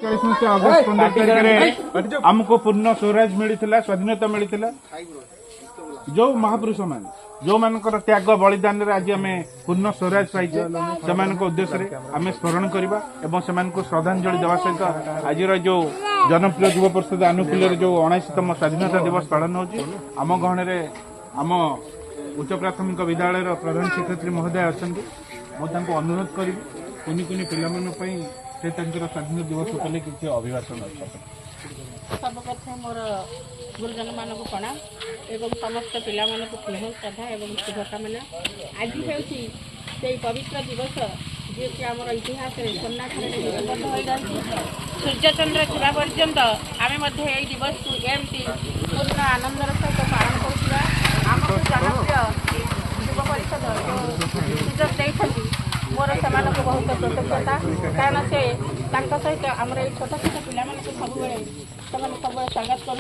अगस्त 15 तारिख आमको पूर्ण स्वराज मिलता स्वाधीनता मिलता जो महापुरुष मान जो मानकर त्याग बलिदान रे आज आम पूर्ण स्वराज पाइचे से उद्देश्य आम स्मरण करवा एवं से श्रद्धांजलि देवा सहित आज जो जनप्रिय युव परिषद आनुकूल्य जो 79तम स्वाधीनता दिवस पालन होची आम गहन आम उच्च प्राथमिक विद्यालय प्रधान शिक्षयित्री महोदय अच्छा मुझे अनुरोध करी कुनि कुनि पिलामानपई से स्वाधीन दिवस उपलक्षे किसी अभिभाषण अच्छा सर्वप्रथम मोर गुरुजन मान को प्रणाम एवं समस्त पिला स्नेह श्रद्धा एवं शुभकामना आज हूँ पवित्र दिवस जी कि आम इतिहास स्वर्णाक्षर लिपिबद्ध हो जाती सूर्यचंद्र था पर्यंत आम यही दिवस को एमती पूर्ण आनंदर सहित पालन करुवा आमको जनप्रिय युव परिषद जो सुजोग देती मोर से बहुत कृतज्ञता कारण से सहित आम छोट छोट पिला सब स्वागत कर